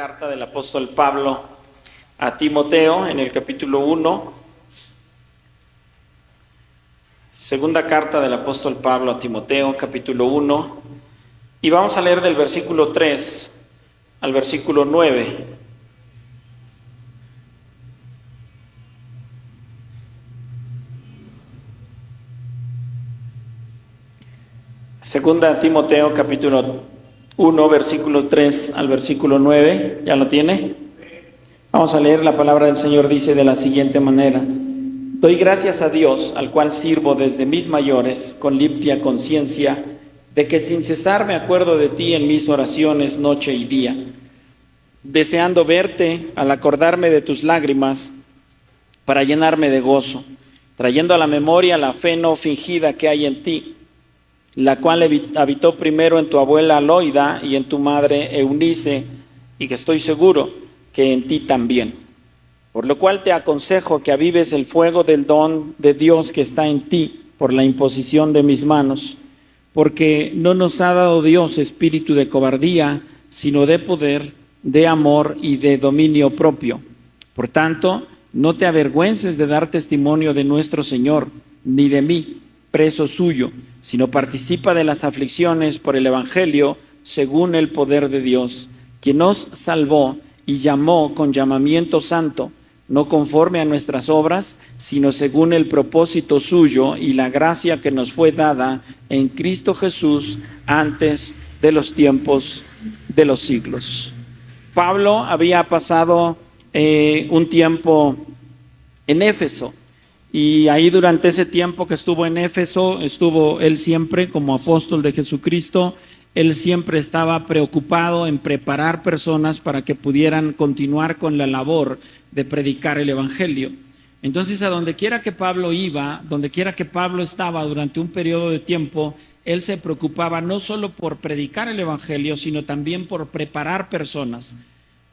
carta del apóstol Pablo a Timoteo en el capítulo 1. Segunda carta del apóstol Pablo a Timoteo, capítulo 1. Y vamos a leer del versículo 3 al versículo 9. Segunda Timoteo, capítulo 1, versículo 3 al versículo 9. ¿Ya lo tiene? Vamos a leer. La palabra del Señor dice de la siguiente manera: Doy gracias a Dios, al cual sirvo desde mis mayores, con limpia conciencia, de que sin cesar me acuerdo de ti en mis oraciones noche y día, deseando verte al acordarme de tus lágrimas, para llenarme de gozo, trayendo a la memoria la fe no fingida que hay en ti, la cual habitó primero en tu abuela Loida y en tu madre Eunice, y que estoy seguro que en ti también. Por lo cual te aconsejo que avives el fuego del don de Dios que está en ti por la imposición de mis manos, porque no nos ha dado Dios espíritu de cobardía, sino de poder, de amor y de dominio propio. Por tanto, no te avergüences de dar testimonio de nuestro Señor, ni de mí, preso suyo, sino participa de las aflicciones por el Evangelio según el poder de Dios, quien nos salvó y llamó con llamamiento santo, no conforme a nuestras obras, sino según el propósito suyo y la gracia que nos fue dada en Cristo Jesús antes de los tiempos de los siglos. Pablo había pasado un tiempo en Éfeso, y ahí durante ese tiempo que estuvo en Éfeso, estuvo él siempre como apóstol de Jesucristo. Él siempre estaba preocupado en preparar personas para que pudieran continuar con la labor de predicar el Evangelio. Entonces, a donde quiera que Pablo iba, donde quiera que Pablo estaba durante un periodo de tiempo, él se preocupaba no solo por predicar el Evangelio, sino también por preparar personas,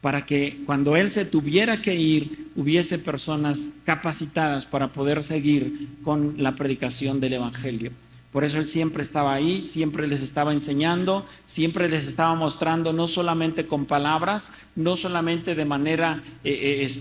para que cuando él se tuviera que ir, hubiese personas capacitadas para poder seguir con la predicación del Evangelio. Por eso él siempre estaba ahí, siempre les estaba enseñando, siempre les estaba mostrando, no solamente con palabras, no solamente de manera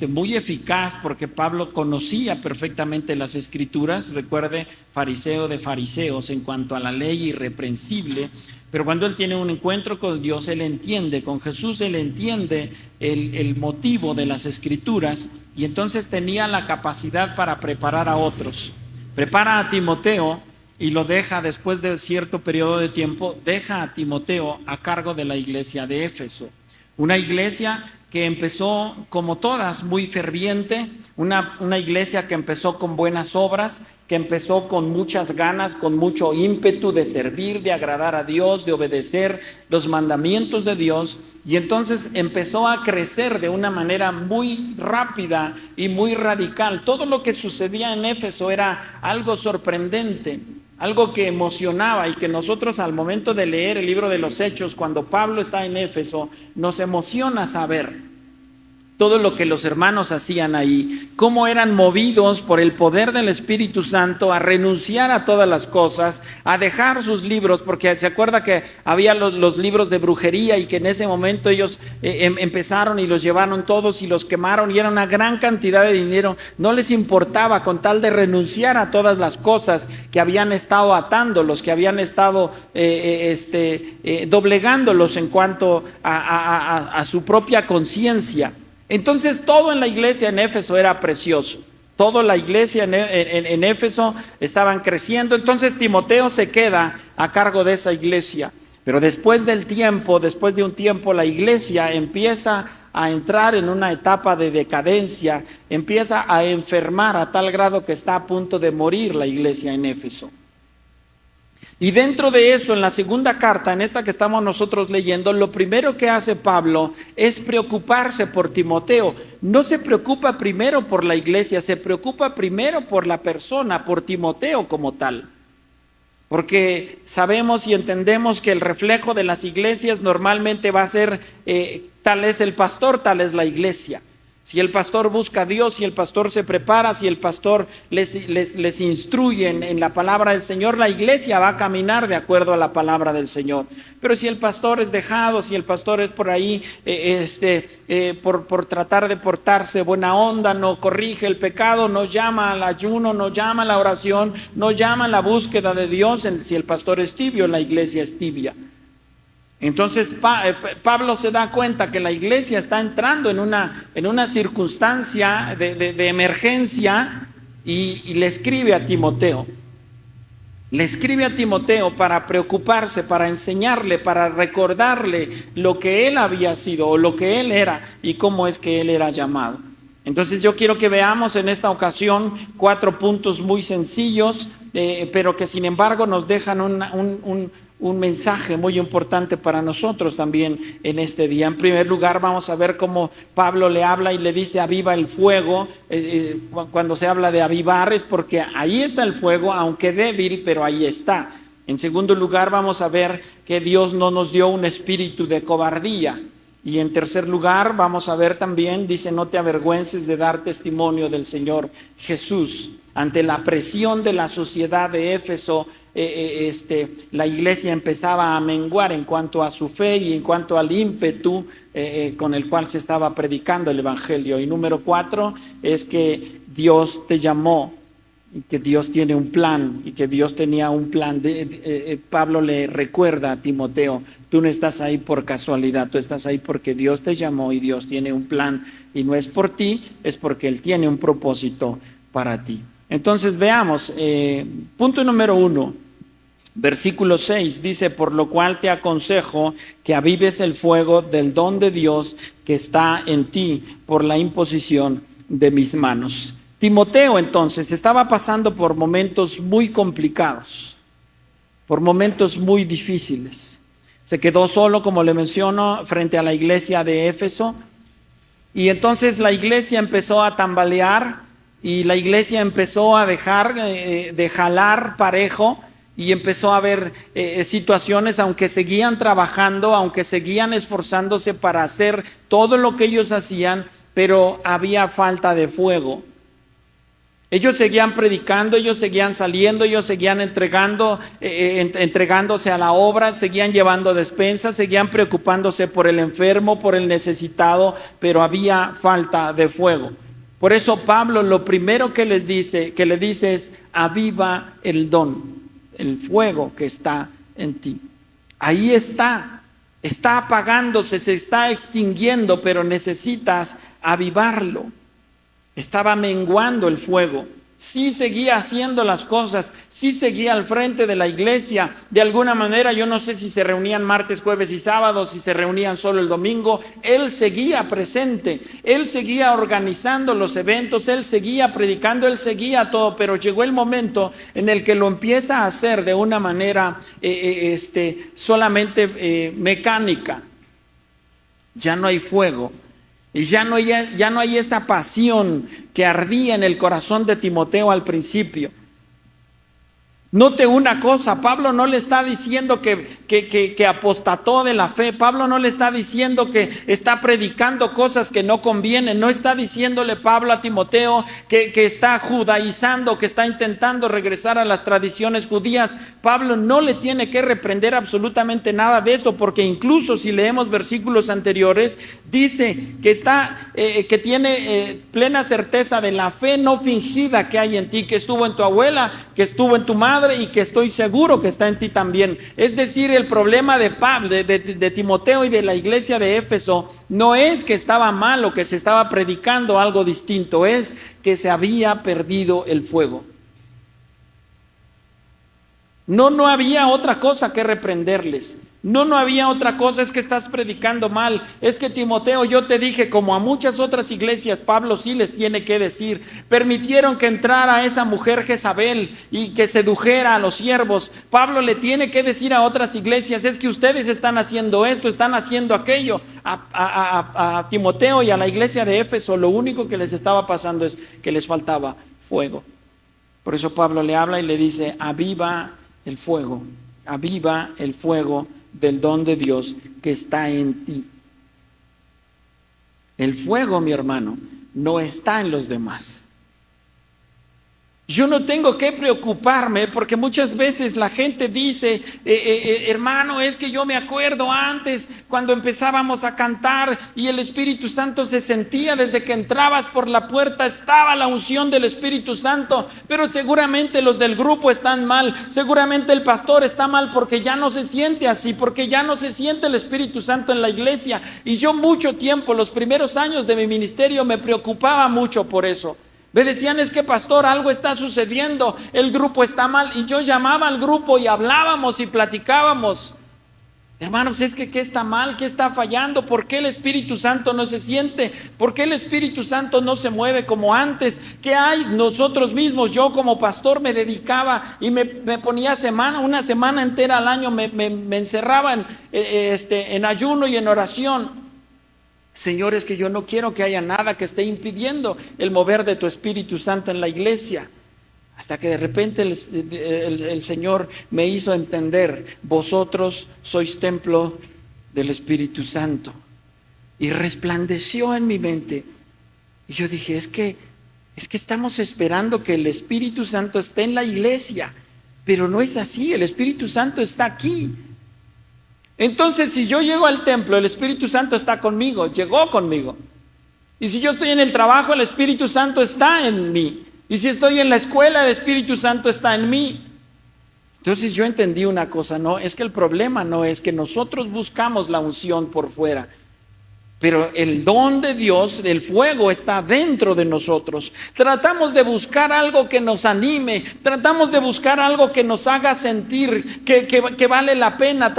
muy eficaz, porque Pablo conocía perfectamente las Escrituras. Recuerde, fariseo de fariseos en cuanto a la ley irreprensible, pero cuando él tiene un encuentro con Dios, él entiende, con Jesús él entiende el motivo de las Escrituras, y entonces tenía la capacidad para preparar a otros. Prepara a Timoteo y lo deja, después de cierto periodo de tiempo, deja a Timoteo a cargo de la iglesia de Éfeso. Una iglesia que empezó, como todas, muy ferviente, una iglesia que empezó con buenas obras, que empezó con muchas ganas, con mucho ímpetu de servir, de agradar a Dios, de obedecer los mandamientos de Dios, y entonces empezó a crecer de una manera muy rápida y muy radical. Todo lo que sucedía en Éfeso era algo sorprendente, algo que emocionaba, y que nosotros, al momento de leer el libro de los Hechos, cuando Pablo está en Éfeso, nos emociona saber todo lo que los hermanos hacían ahí, cómo eran movidos por el poder del Espíritu Santo a renunciar a todas las cosas, a dejar sus libros, porque se acuerda que había los libros de brujería, y que en ese momento ellos empezaron y los llevaron todos y los quemaron, y era una gran cantidad de dinero. No les importaba, con tal de renunciar a todas las cosas que habían estado atándolos, que habían estado doblegándolos en cuanto a su propia conciencia. Entonces todo en la iglesia en Éfeso era precioso. Toda la iglesia en Éfeso estaban creciendo. Entonces Timoteo se queda a cargo de esa iglesia. Pero después de un tiempo, la iglesia empieza a entrar en una etapa de decadencia, empieza a enfermar a tal grado que está a punto de morir la iglesia en Éfeso. Y dentro de eso, en la segunda carta, en esta que estamos nosotros leyendo, lo primero que hace Pablo es preocuparse por Timoteo. No se preocupa primero por la iglesia, se preocupa primero por la persona, por Timoteo como tal. Porque sabemos y entendemos que el reflejo de las iglesias normalmente va a ser tal es el pastor, tal es la iglesia. Si el pastor busca a Dios, si el pastor se prepara, si el pastor les instruye en la palabra del Señor, la iglesia va a caminar de acuerdo a la palabra del Señor. Pero si el pastor es dejado, si el pastor es por ahí, por tratar de portarse buena onda, no corrige el pecado, no llama al ayuno, no llama a la oración, no llama a la búsqueda de Dios, si el pastor es tibio, la iglesia es tibia. Entonces Pablo se da cuenta que la iglesia está entrando en una circunstancia de emergencia y le escribe a Timoteo. Le escribe a Timoteo para preocuparse, para enseñarle, para recordarle lo que él había sido o lo que él era y cómo es que él era llamado. Entonces yo quiero que veamos en esta ocasión 4 puntos muy sencillos, pero que sin embargo nos dejan un mensaje muy importante para nosotros también en este día. En primer lugar, vamos a ver cómo Pablo le habla y le dice aviva el fuego. Cuando se habla de avivar es porque ahí está el fuego, aunque débil, pero ahí está. En segundo lugar, vamos a ver que Dios no nos dio un espíritu de cobardía. Y en tercer lugar, vamos a ver también, dice, no te avergüences de dar testimonio del Señor Jesús. Ante la presión de la sociedad de Éfeso, la iglesia empezaba a menguar en cuanto a su fe y en cuanto al ímpetu con el cual se estaba predicando el evangelio. Y número 4 es que Dios te llamó, y que Dios tiene un plan y que Dios tenía un plan. Pablo le recuerda a Timoteo, tú no estás ahí por casualidad, tú estás ahí porque Dios te llamó y Dios tiene un plan y no es por ti, es porque Él tiene un propósito para ti. Entonces veamos, punto número 1, versículo 6, dice, por lo cual te aconsejo que avives el fuego del don de Dios que está en ti por la imposición de mis manos. Timoteo entonces estaba pasando por momentos muy complicados, por momentos muy difíciles. Se quedó solo, como le menciono, frente a la iglesia de Éfeso, y entonces la iglesia empezó a tambalear y la iglesia empezó a dejar de jalar parejo y empezó a haber situaciones, aunque seguían trabajando, aunque seguían esforzándose para hacer todo lo que ellos hacían, pero había falta de fuego. Ellos seguían predicando, ellos seguían saliendo, ellos seguían entregándose a la obra, seguían llevando despensas, seguían preocupándose por el enfermo, por el necesitado, pero había falta de fuego. Por eso Pablo lo primero que le dice es aviva el don, el fuego que está en ti. Ahí está apagándose, se está extinguiendo, pero necesitas avivarlo. Estaba menguando el fuego. Sí seguía haciendo las cosas, sí seguía al frente de la iglesia. De alguna manera, yo no sé si se reunían martes, jueves y sábados, si se reunían solo el domingo. Él seguía presente, él seguía organizando los eventos, él seguía predicando, él seguía todo, pero llegó el momento en el que lo empieza a hacer de una manera solamente mecánica. Ya no hay fuego. Y ya no hay esa pasión que ardía en el corazón de Timoteo al principio. Note una cosa, Pablo no le está diciendo que apostató de la fe. Pablo no le está diciendo que está predicando cosas que no convienen. No está diciéndole Pablo a Timoteo que está judaizando, que está intentando regresar a las tradiciones judías. Pablo no le tiene que reprender absolutamente nada de eso, porque incluso si leemos versículos anteriores, dice que tiene plena certeza de la fe no fingida que hay en ti, que estuvo en tu abuela, que estuvo en tu madre, y que estoy seguro que está en ti también. Es decir, el problema de Pablo, de Timoteo y de la iglesia de Éfeso no es que estaba mal o que se estaba predicando algo distinto, es que se había perdido el fuego. No había otra cosa que reprenderles. No había otra cosa, es que estás predicando mal. Es que Timoteo, yo te dije, como a muchas otras iglesias, Pablo sí les tiene que decir, permitieron que entrara esa mujer Jezabel y que sedujera a los siervos. Pablo le tiene que decir a otras iglesias, es que ustedes están haciendo esto, están haciendo aquello. A Timoteo y a la iglesia de Éfeso, lo único que les estaba pasando es que les faltaba fuego. Por eso Pablo le habla y le dice, aviva el fuego del don de Dios que está en ti. El fuego, mi hermano, no está en los demás. Yo no tengo que preocuparme porque muchas veces la gente dice, hermano, es que yo me acuerdo antes cuando empezábamos a cantar y el Espíritu Santo se sentía desde que entrabas por la puerta, estaba la unción del Espíritu Santo, pero seguramente los del grupo están mal, seguramente el pastor está mal porque ya no se siente así, porque ya no se siente el Espíritu Santo en la iglesia. Y yo mucho tiempo, los primeros años de mi ministerio, me preocupaba mucho por eso. Me decían, es que pastor, algo está sucediendo, el grupo está mal. Y yo llamaba al grupo y hablábamos y platicábamos. Hermanos, es que ¿qué está mal? ¿Qué está fallando? ¿Por qué el Espíritu Santo no se siente? ¿Por qué el Espíritu Santo no se mueve como antes? ¿Qué hay? Nosotros mismos, yo como pastor me dedicaba y me ponía una semana entera al año, me encerraba en ayuno y en oración. Señor, es que yo no quiero que haya nada que esté impidiendo el mover de tu Espíritu Santo en la iglesia. Hasta que de repente el Señor me hizo entender, vosotros sois templo del Espíritu Santo. Y resplandeció en mi mente. Y yo dije, es que estamos esperando que el Espíritu Santo esté en la iglesia. Pero no es así, el Espíritu Santo está aquí. Entonces, si yo llego al templo, el Espíritu Santo está conmigo, llegó conmigo. Y si yo estoy en el trabajo, el Espíritu Santo está en mí. Y si estoy en la escuela, el Espíritu Santo está en mí. Entonces yo entendí una cosa, no, es que el problema no es que nosotros buscamos la unción por fuera, pero el don de Dios, el fuego está dentro de nosotros. Tratamos de buscar algo que nos anime, tratamos de buscar algo que nos haga sentir que vale la pena.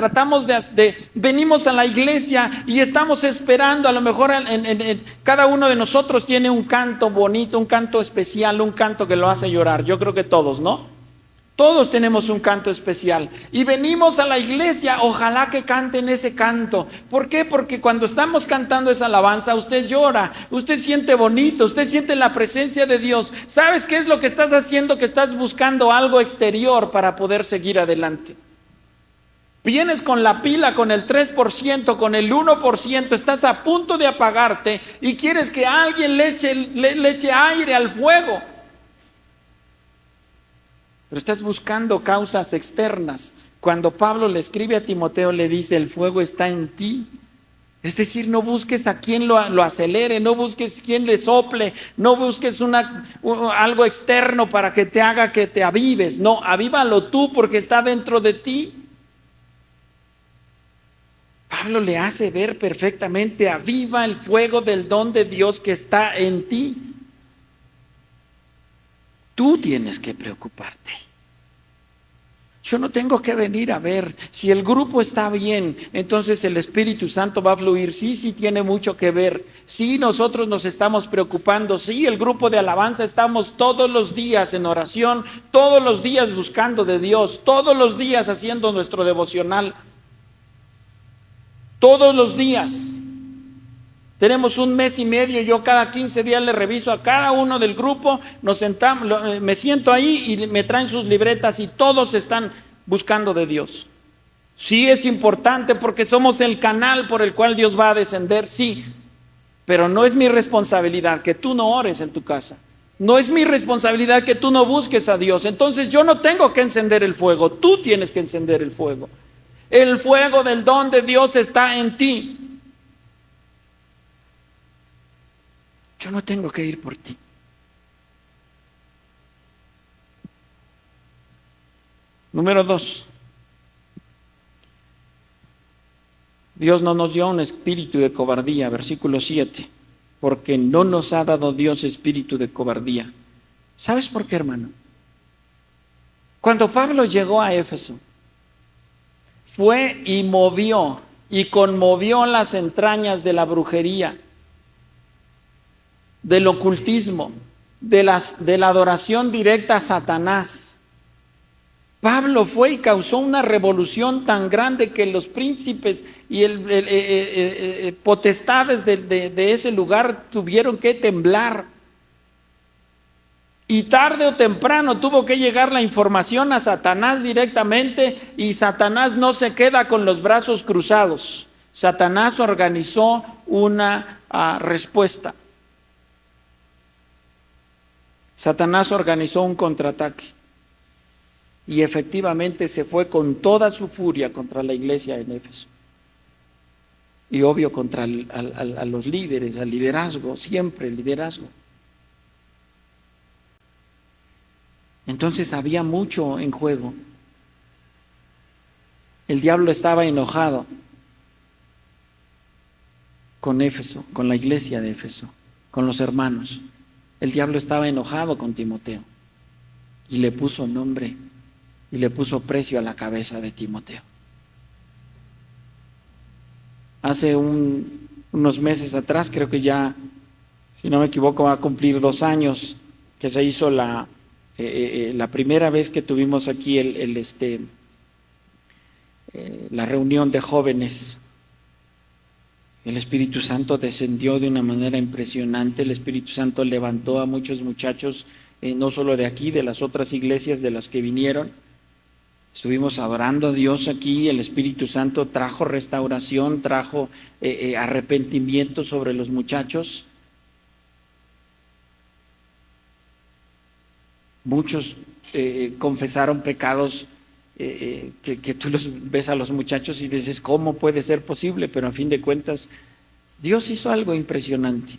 Venimos a la iglesia y estamos esperando, a lo mejor cada uno de nosotros tiene un canto bonito, un canto especial, un canto que lo hace llorar. Yo creo que todos, ¿no? Todos tenemos un canto especial y venimos a la iglesia, ojalá que canten ese canto. ¿Por qué? Porque cuando estamos cantando esa alabanza, usted llora, usted siente bonito, usted siente la presencia de Dios. ¿Sabes qué es lo que estás haciendo? Que estás buscando algo exterior para poder seguir adelante. Vienes con la pila, con el 3%, con el 1%, estás a punto de apagarte y quieres que alguien le eche aire al fuego. Pero estás buscando causas externas. Cuando Pablo le escribe a Timoteo, le dice, el fuego está en ti. Es decir, no busques a quien lo acelere, no busques quien le sople, no busques algo externo para que te haga que te avives. No, avívalo tú porque está dentro de ti. Pablo le hace ver perfectamente, aviva el fuego del don de Dios que está en ti. Tú tienes que preocuparte. Yo no tengo que venir a ver si el grupo está bien, entonces el Espíritu Santo va a fluir. Sí, tiene mucho que ver. Sí, nosotros nos estamos preocupando. Sí, el grupo de alabanza estamos todos los días en oración, todos los días buscando de Dios, todos los días haciendo nuestro devocional. Todos los días. Tenemos un mes y medio, yo cada 15 días le reviso a cada uno del grupo, nos sentamos, me siento ahí y me traen sus libretas y todos están buscando de Dios. Sí es importante porque somos el canal por el cual Dios va a descender, sí, pero no es mi responsabilidad que tú no ores en tu casa. No es mi responsabilidad que tú no busques a Dios. Entonces yo no tengo que encender el fuego, tú tienes que encender el fuego. El fuego del don de Dios está en ti. Yo no tengo que ir por ti. Número 2. Dios no nos dio un espíritu de cobardía, versículo 7, porque no nos ha dado Dios espíritu de cobardía. ¿Sabes por qué, hermano? Cuando Pablo llegó a Éfeso, fue y movió y conmovió las entrañas de la brujería, del ocultismo, de la adoración directa a Satanás. Pablo fue y causó una revolución tan grande que los príncipes y potestades de ese lugar tuvieron que temblar. Y tarde o temprano tuvo que llegar la información a Satanás directamente, y Satanás no se queda con los brazos cruzados. Satanás organizó una respuesta. Satanás organizó un contraataque y efectivamente se fue con toda su furia contra la iglesia en Éfeso. Y obvio contra a los líderes, al liderazgo, siempre el liderazgo. Entonces había mucho en juego. El diablo estaba enojado con Éfeso, con la iglesia de Éfeso, con los hermanos. El diablo estaba enojado con Timoteo y le puso nombre y le puso precio a la cabeza de Timoteo. Hace unos meses atrás, creo que ya, si no me equivoco, va a cumplir 2 años que se hizo la primera vez que tuvimos aquí la reunión de jóvenes. El Espíritu Santo descendió de una manera impresionante. El Espíritu Santo levantó a muchos muchachos, no solo de aquí, de las otras iglesias de las que vinieron. Estuvimos adorando a Dios aquí. El Espíritu Santo trajo restauración, trajo arrepentimiento sobre los muchachos. Muchos confesaron pecados que tú los ves a los muchachos y dices, ¿cómo puede ser posible? Pero a fin de cuentas, Dios hizo algo impresionante.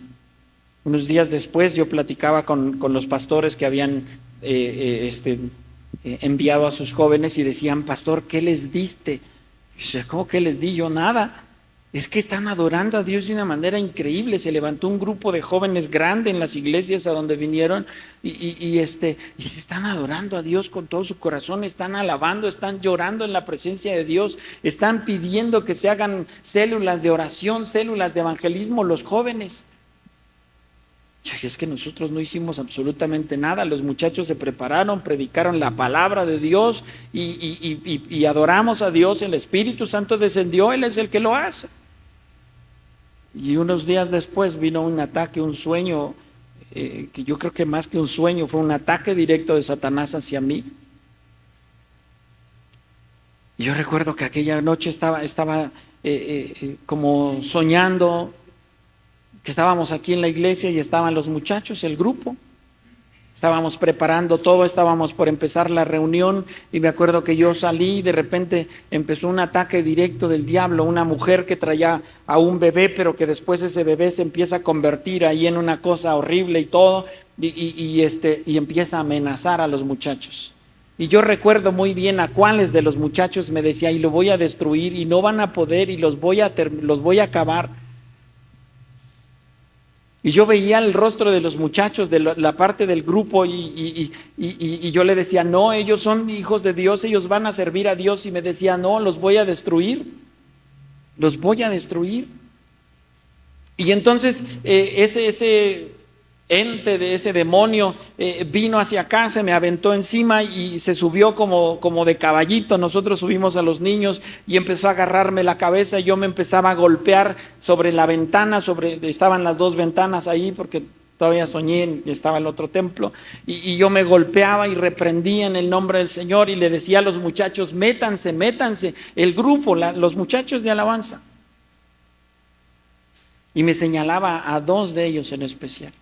Unos días después yo platicaba con los pastores que habían enviado a sus jóvenes y decían, pastor, ¿qué les diste? Y dice, ¿cómo que les di yo? Nada. Es que están adorando a Dios de una manera increíble. Se levantó un grupo de jóvenes grande en las iglesias a donde vinieron y se están adorando a Dios con todo su corazón, están alabando, están llorando en la presencia de Dios, están pidiendo que se hagan células de oración, células de evangelismo los jóvenes. Y es que nosotros no hicimos absolutamente nada. Los muchachos se prepararon, predicaron la palabra de Dios y adoramos a Dios. El Espíritu Santo descendió, Él es el que lo hace. Y unos días después vino un ataque, un sueño, que yo creo que más que un sueño, fue un ataque directo de Satanás hacia mí. Y yo recuerdo que aquella noche estaba como soñando, que estábamos aquí en la iglesia y estaban los muchachos, el grupo. Estábamos preparando todo, estábamos por empezar la reunión y me acuerdo que yo salí y de repente empezó un ataque directo del diablo, una mujer que traía a un bebé, pero que después ese bebé se empieza a convertir ahí en una cosa horrible y todo, y empieza a amenazar a los muchachos. Y yo recuerdo muy bien a cuáles de los muchachos me decía, y lo voy a destruir y no van a poder y los voy a acabar. Y yo veía el rostro de los muchachos, de la parte del grupo y yo le decía, no, ellos son hijos de Dios, ellos van a servir a Dios. Y me decía, no, los voy a destruir, los voy a destruir. Y entonces ese ente de ese demonio vino hacia acá, se me aventó encima y se subió como de caballito. Nosotros subimos a los niños y empezó a agarrarme la cabeza y yo me empezaba a golpear sobre la ventana, estaban las 2 ventanas ahí porque todavía soñé, estaba el otro templo, y yo me golpeaba y reprendía en el nombre del Señor y le decía a los muchachos, métanse, el grupo, los muchachos de alabanza. Y me señalaba a 2 de ellos en especial.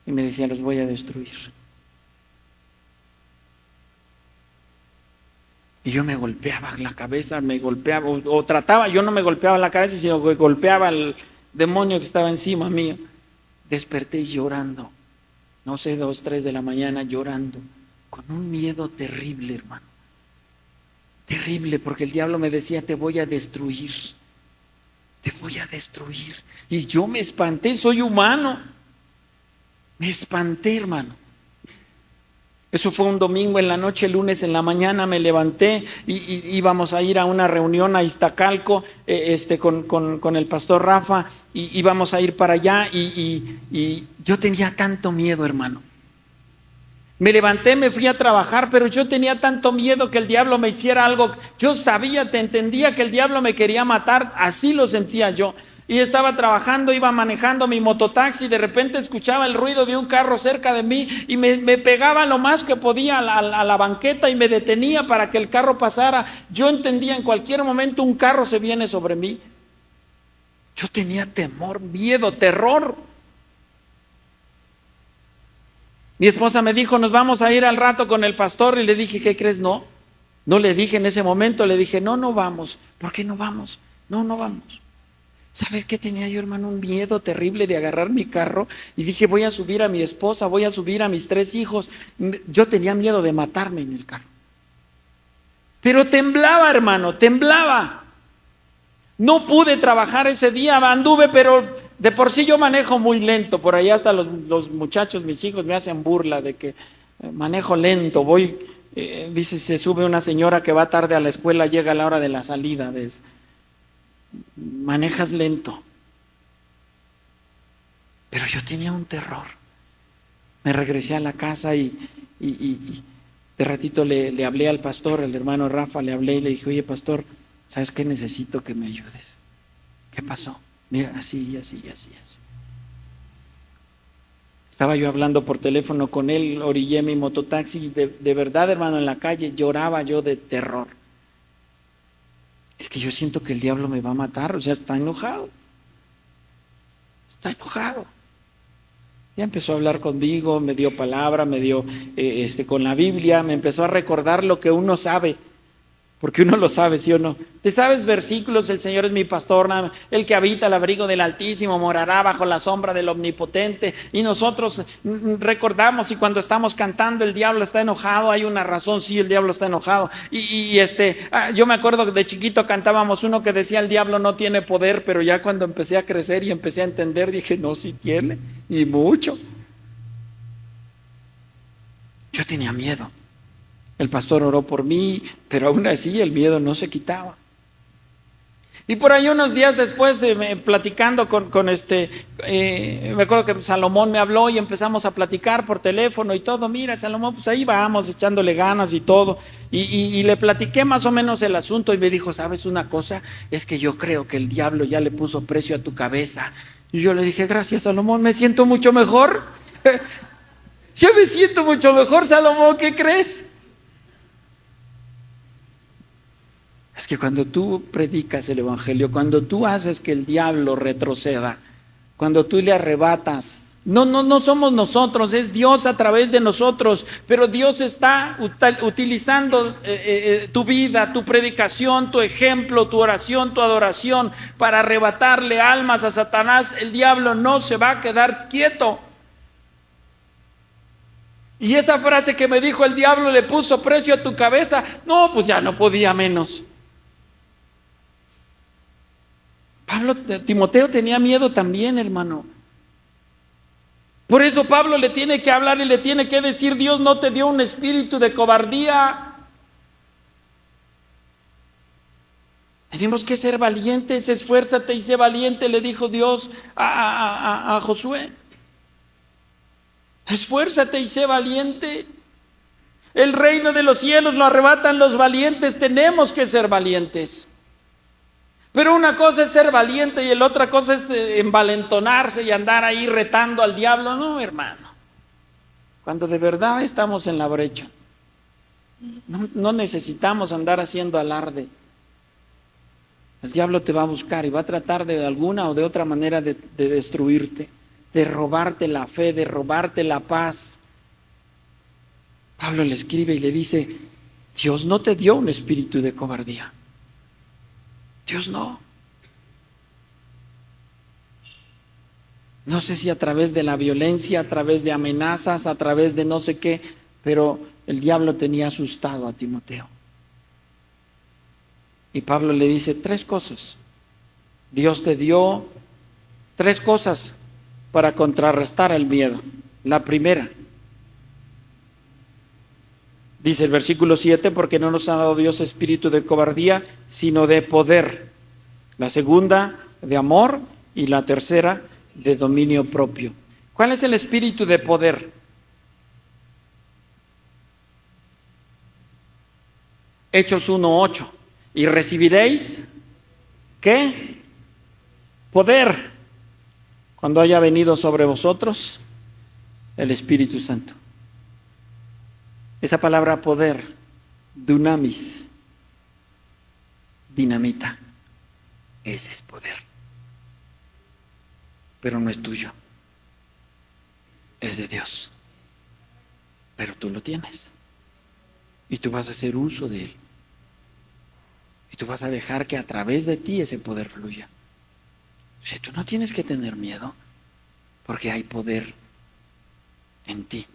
Y me decía, los voy a destruir. Y yo me golpeaba la cabeza, o trataba, yo no me golpeaba la cabeza, sino que golpeaba al demonio que estaba encima mío. Desperté llorando, no sé, 2, 3 de la mañana llorando, con un miedo terrible, hermano. Terrible, porque el diablo me decía, te voy a destruir. Te voy a destruir. Y yo me espanté, soy humano. Me espanté, hermano. Eso fue un domingo en la noche, el lunes en la mañana me levanté y íbamos a ir a una reunión a Iztacalco con el pastor Rafa y íbamos a ir para allá y yo tenía tanto miedo, hermano. Me levanté, me fui a trabajar, pero yo tenía tanto miedo que el diablo me hiciera algo. Yo sabía, entendía que el diablo me quería matar, así lo sentía yo. Y estaba trabajando, iba manejando mi mototaxi, de repente escuchaba el ruido de un carro cerca de mí y me pegaba lo más que podía a la banqueta y me detenía para que el carro pasara. Yo entendía, en cualquier momento un carro se viene sobre mí. Yo tenía temor, miedo, terror. Mi esposa me dijo, nos vamos a ir al rato con el pastor, y le dije, ¿qué crees? No, no le dije en ese momento, le dije, no, no vamos. ¿Por qué no vamos? No, no vamos. ¿Sabes qué tenía yo, hermano? Un miedo terrible de agarrar mi carro y dije, voy a subir a mi esposa, voy a subir a mis 3 hijos. Yo tenía miedo de matarme en el carro. Pero temblaba, hermano, temblaba. No pude trabajar ese día, anduve, pero de por sí yo manejo muy lento. Por ahí hasta los muchachos, mis hijos, me hacen burla de que manejo lento. Voy, dice, se sube una señora que va tarde a la escuela, llega a la hora de la salida. Manejas lento. Pero yo tenía un terror. Me regresé a la casa y de ratito le hablé al pastor, el hermano Rafa, le hablé y le dije, oye pastor, ¿sabes qué? Necesito que me ayudes. ¿Qué pasó? Mira, así, así, así, así. Estaba yo hablando por teléfono con él, orillé mi mototaxi y de verdad, hermano, en la calle lloraba yo de terror. Es que yo siento que el diablo me va a matar, o sea, está enojado. Está enojado. Ya empezó a hablar conmigo, me dio palabra, me dio con la Biblia, me empezó a recordar lo que uno sabe, porque uno lo sabe, ¿sí o no? ¿Te sabes versículos? El Señor es mi pastor, el que habita al abrigo del Altísimo morará bajo la sombra del Omnipotente. Y nosotros recordamos, y cuando estamos cantando el diablo está enojado, hay una razón, sí, el diablo está enojado. Yo me acuerdo que de chiquito cantábamos uno que decía el diablo no tiene poder, pero ya cuando empecé a crecer y empecé a entender, dije, no, sí tiene, y mucho. Yo tenía miedo. El pastor oró por mí, pero aún así el miedo no se quitaba. Y por ahí unos días después, platicando me acuerdo que Salomón me habló y empezamos a platicar por teléfono y todo. Mira, Salomón, pues ahí vamos echándole ganas y todo. Y le platiqué más o menos el asunto y me dijo, ¿sabes una cosa? Es que yo creo que el diablo ya le puso precio a tu cabeza. Y yo le dije, gracias, Salomón, me siento mucho mejor. Yo me siento mucho mejor, Salomón, ¿qué crees? Es que cuando tú predicas el evangelio, cuando tú haces que el diablo retroceda, cuando tú le arrebatas, no somos nosotros, es Dios a través de nosotros, pero Dios está utilizando tu vida, tu predicación, tu ejemplo, tu oración, tu adoración para arrebatarle almas a Satanás. El diablo no se va a quedar quieto. Y esa frase que me dijo, el diablo le puso precio a tu cabeza, no, pues ya no podía menos. Timoteo tenía miedo también, hermano. Por eso Pablo le tiene que hablar y le tiene que decir, Dios no te dio un espíritu de cobardía. Tenemos que ser valientes, esfuérzate y sé valiente, le dijo Dios a Josué. Esfuérzate y sé valiente. El reino de los cielos lo arrebatan los valientes, tenemos que ser valientes. Pero una cosa es ser valiente y la otra cosa es envalentonarse y andar ahí retando al diablo. No, hermano. Cuando de verdad estamos en la brecha, no necesitamos andar haciendo alarde. El diablo te va a buscar y va a tratar de alguna o de otra manera de destruirte, de robarte la fe, de robarte la paz. Pablo le escribe y le dice, Dios no te dio un espíritu de cobardía. Dios no. No sé si a través de la violencia, a través de amenazas, a través de no sé qué, pero el diablo tenía asustado a Timoteo. Y Pablo le dice 3 cosas. Dios te dio 3 cosas para contrarrestar el miedo. La primera, dice el versículo 7, porque no nos ha dado Dios espíritu de cobardía, sino de poder. La segunda, de amor. Y la tercera, de dominio propio. ¿Cuál es el espíritu de poder? Hechos 1:8. Y recibiréis, ¿qué? Poder, cuando haya venido sobre vosotros el Espíritu Santo. Esa palabra poder, dunamis, dinamita, ese es poder. Pero no es tuyo, es de Dios. pero tú lo tienes. Y tú vas a hacer uso de él. Y tú vas a dejar que a través de ti ese poder fluya. Si tú no tienes que tener miedo, porque hay poder en ti.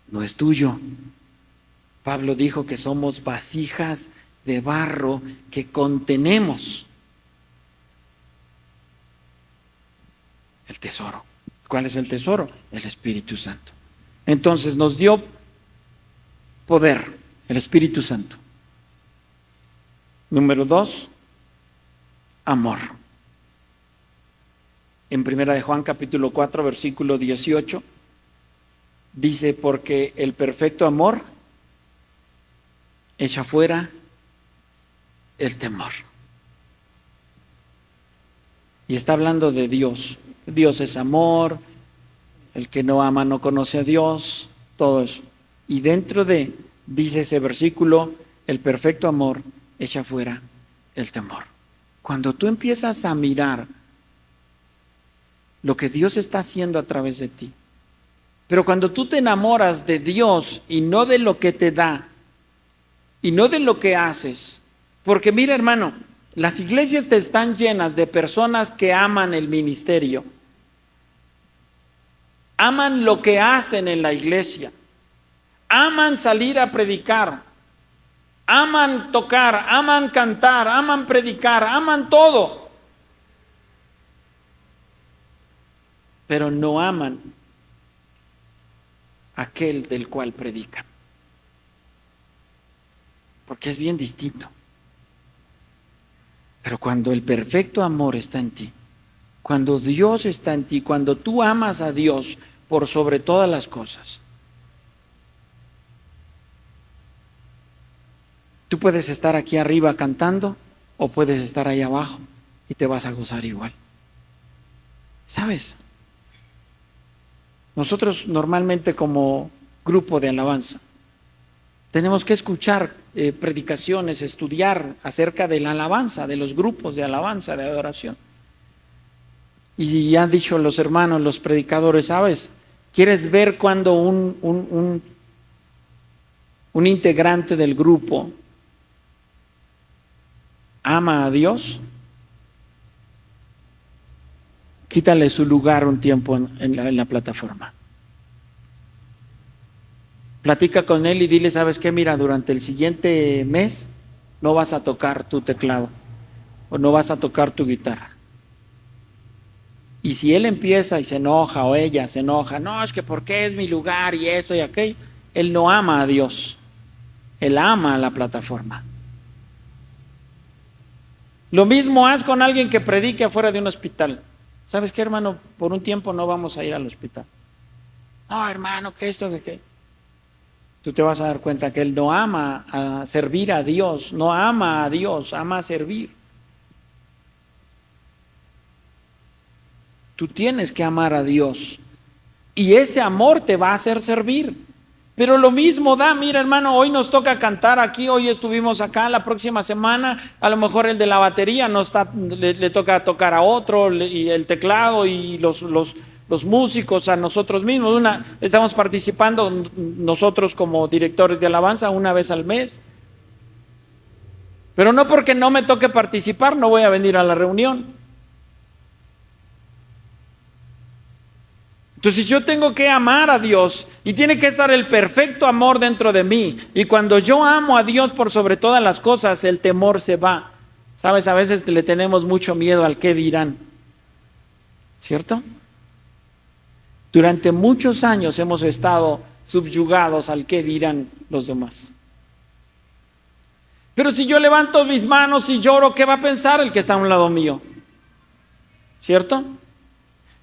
No es tuyo. Pablo dijo que somos vasijas de barro que contenemos el tesoro. ¿Cuál es el tesoro? El Espíritu Santo. Entonces nos dio poder, el Espíritu Santo. Número 2, amor. En 1 de Juan capítulo 4, versículo 18, dice, porque el perfecto amor echa fuera el temor. Y está hablando de Dios. Dios es amor, el que no ama no conoce a Dios, todo eso. Y dentro de, dice ese versículo, el perfecto amor echa fuera el temor. Cuando tú empiezas a mirar lo que Dios está haciendo a través de ti, pero cuando tú te enamoras de Dios y no de lo que te da, y no de lo que haces, porque mira hermano, las iglesias están llenas de personas que aman el ministerio, aman lo que hacen en la iglesia, aman salir a predicar, aman tocar, aman cantar, aman predicar, aman todo, pero no aman aquel del cual predican, porque es bien distinto. Pero cuando el perfecto amor está en ti, cuando Dios está en ti, cuando tú amas a Dios por sobre todas las cosas, tú puedes estar aquí arriba cantando o puedes estar ahí abajo y te vas a gozar igual. ¿Sabes? Nosotros normalmente como grupo de alabanza tenemos que escuchar predicaciones, estudiar acerca de la alabanza, de los grupos de alabanza, de adoración. Y ya han dicho los hermanos, los predicadores, ¿sabes? ¿Quieres ver cuando un integrante del grupo ama a Dios? Quítale su lugar un tiempo en la plataforma. Platica con él y dile, ¿sabes qué? Mira, durante el siguiente mes no vas a tocar tu teclado o no vas a tocar tu guitarra. Y si él empieza y se enoja o ella se enoja, no, es que porque es mi lugar y esto y aquello, él no ama a Dios, él ama a la plataforma. Lo mismo haz con alguien que predique afuera de un hospital. ¿Sabes qué, hermano? Por un tiempo no vamos a ir al hospital. No, hermano, que esto, que qué. Tú te vas a dar cuenta que él no ama a servir a Dios, no ama a Dios, ama a servir. Tú tienes que amar a Dios y ese amor te va a hacer servir. Pero lo mismo da, mira hermano, hoy nos toca cantar aquí, hoy estuvimos acá, la próxima semana a lo mejor el de la batería no está, le toca tocar a otro, y el teclado y los músicos a nosotros mismos. Estamos participando nosotros como directores de alabanza una vez al mes. Pero no porque no me toque participar, no voy a venir a la reunión. Entonces yo tengo que amar a Dios y tiene que estar el perfecto amor dentro de mí. Y cuando yo amo a Dios por sobre todas las cosas, el temor se va. Sabes, a veces le tenemos mucho miedo al qué dirán, ¿cierto? Durante muchos años hemos estado subyugados al qué dirán los demás. Pero si yo levanto mis manos y lloro, ¿qué va a pensar el que está a un lado mío? ¿Cierto?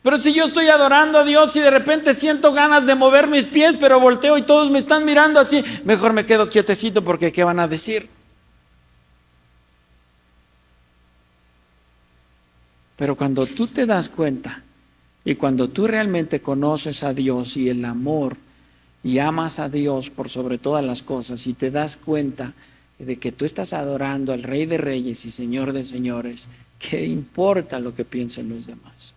Pero si yo estoy adorando a Dios y de repente siento ganas de mover mis pies, pero volteo y todos me están mirando así, mejor me quedo quietecito porque ¿qué van a decir? Pero cuando tú te das cuenta y cuando tú realmente conoces a Dios y el amor y amas a Dios por sobre todas las cosas y te das cuenta de que tú estás adorando al Rey de Reyes y Señor de Señores, ¿qué importa lo que piensen los demás?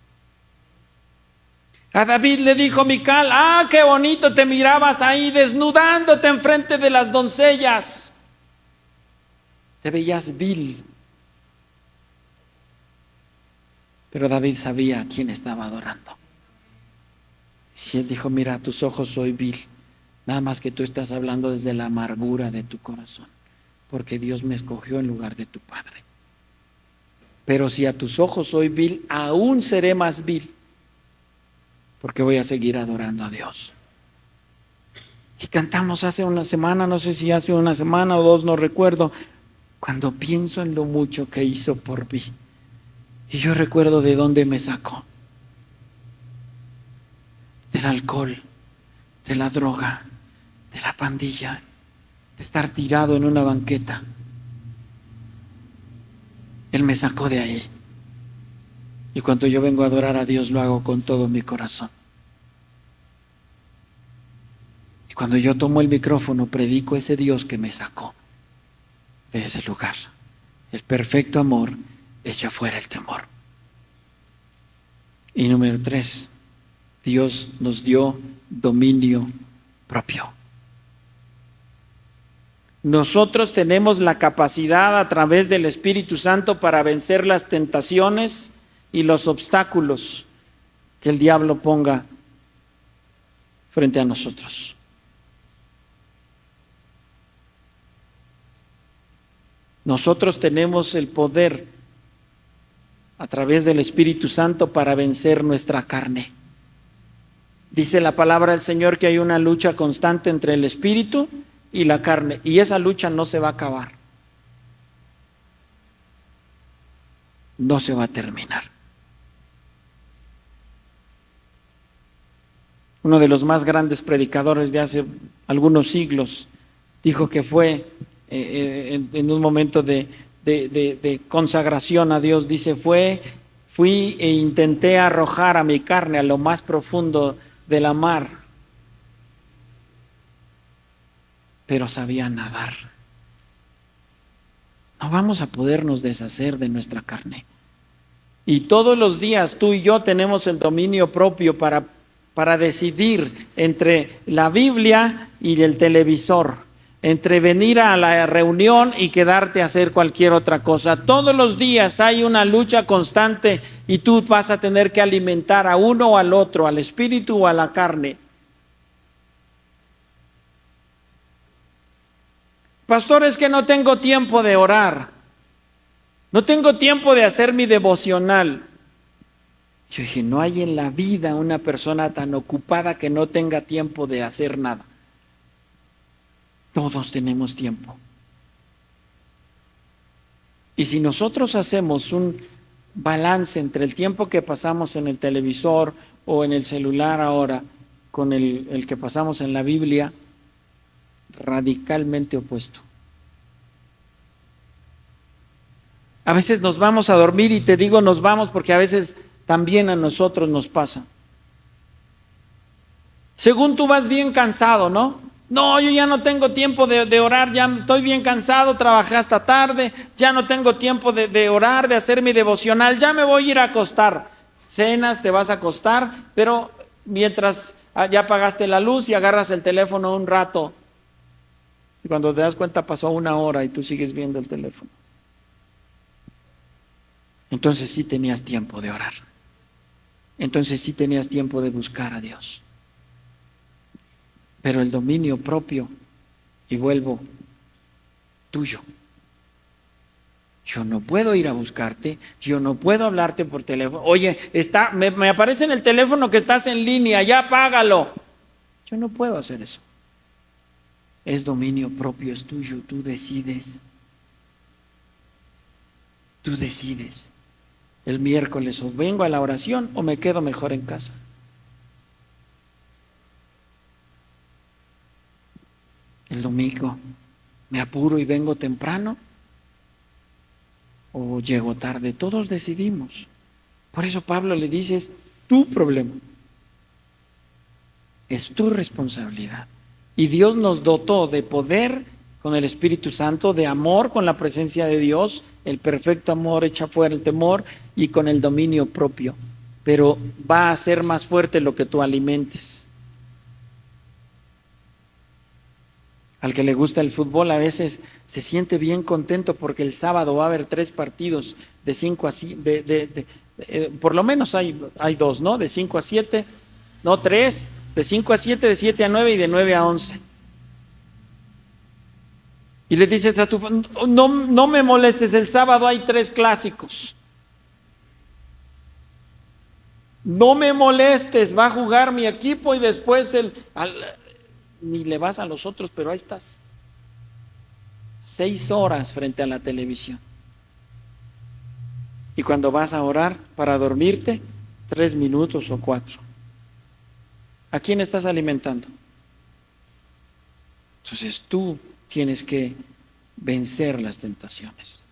A David le dijo Mical: ah, qué bonito te mirabas ahí desnudándote enfrente de las doncellas. Te veías vil. Pero David sabía a quién estaba adorando. Y él dijo: mira, a tus ojos soy vil, nada más que tú estás hablando desde la amargura de tu corazón, porque Dios me escogió en lugar de tu padre. Pero si a tus ojos soy vil, aún seré más vil, porque voy a seguir adorando a Dios. Y cantamos hace una semana, no sé si hace una semana o dos, no recuerdo, cuando pienso en lo mucho que hizo por mí. Y yo recuerdo de dónde me sacó. Del alcohol, de la droga, de la pandilla, de estar tirado en una banqueta. Él me sacó de ahí. Y cuando yo vengo a adorar a Dios, lo hago con todo mi corazón. Y cuando yo tomo el micrófono, predico ese Dios que me sacó de ese lugar. El perfecto amor echa fuera el temor. Y número 3, Dios nos dio dominio propio. Nosotros tenemos la capacidad a través del Espíritu Santo para vencer las tentaciones y los obstáculos que el diablo ponga frente a nosotros. Nosotros tenemos el poder a través del Espíritu Santo para vencer nuestra carne. Dice la palabra del Señor que hay una lucha constante entre el Espíritu y la carne, y esa lucha no se va a acabar. No se va a terminar. Uno de los más grandes predicadores de hace algunos siglos dijo que fue en un momento de consagración a Dios, dice: fui e intenté arrojar a mi carne a lo más profundo de la mar, pero sabía nadar. No vamos a podernos deshacer de nuestra carne. Y todos los días tú y yo tenemos el dominio propio para decidir entre la Biblia y el televisor, entre venir a la reunión y quedarte a hacer cualquier otra cosa. Todos los días hay una lucha constante y tú vas a tener que alimentar a uno o al otro, al espíritu o a la carne. Pastor, es que no tengo tiempo de orar, no tengo tiempo de hacer mi devocional. Yo dije: no hay en la vida una persona tan ocupada que no tenga tiempo de hacer nada. Todos tenemos tiempo. Y si nosotros hacemos un balance entre el tiempo que pasamos en el televisor o en el celular ahora con el que pasamos en la Biblia, radicalmente opuesto. A veces nos vamos a dormir, y te digo nos vamos porque a veces también a nosotros nos pasa. Según tú vas bien cansado, ¿no? No, yo ya no tengo tiempo de orar, ya estoy bien cansado, trabajé hasta tarde, ya no tengo tiempo de orar, de hacer mi devocional, ya me voy a ir a acostar. Cenas, te vas a acostar, pero mientras ya apagaste la luz y agarras el teléfono un rato, y cuando te das cuenta pasó 1 hora y tú sigues viendo el teléfono. Entonces sí tenías tiempo de orar. Entonces sí tenías tiempo de buscar a Dios. Pero el dominio propio, y vuelvo, tuyo. Yo no puedo ir a buscarte, yo no puedo hablarte por teléfono. Oye, me aparece en el teléfono que estás en línea, ya apágalo. Yo no puedo hacer eso. Es dominio propio, es tuyo, tú decides. Tú decides. El miércoles o vengo a la oración o me quedo mejor en casa. El domingo, ¿me apuro y vengo temprano o llego tarde? Todos decidimos. Por eso Pablo le dice: es tu problema, es tu responsabilidad. Y Dios nos dotó de poder con el Espíritu Santo, de amor con la presencia de Dios, el perfecto amor echa fuera el temor, y con el dominio propio pero va a ser más fuerte lo que tú alimentes. Al que le gusta el fútbol a veces se siente bien contento porque el sábado va a haber 3 partidos de 5 a 7, por lo menos hay 2, ¿no? De 5 a 7, no 3, de 5 a 7, de 7 a 9 y de 9 a 11. Y le dices a tu no me molestes, el sábado hay 3 clásicos. No me molestes, va a jugar mi equipo y después ni le vas a los otros, pero ahí estás. 6 horas frente a la televisión. Y cuando vas a orar para dormirte, 3 minutos o 4. ¿A quién estás alimentando? Entonces tú tienes que vencer las tentaciones,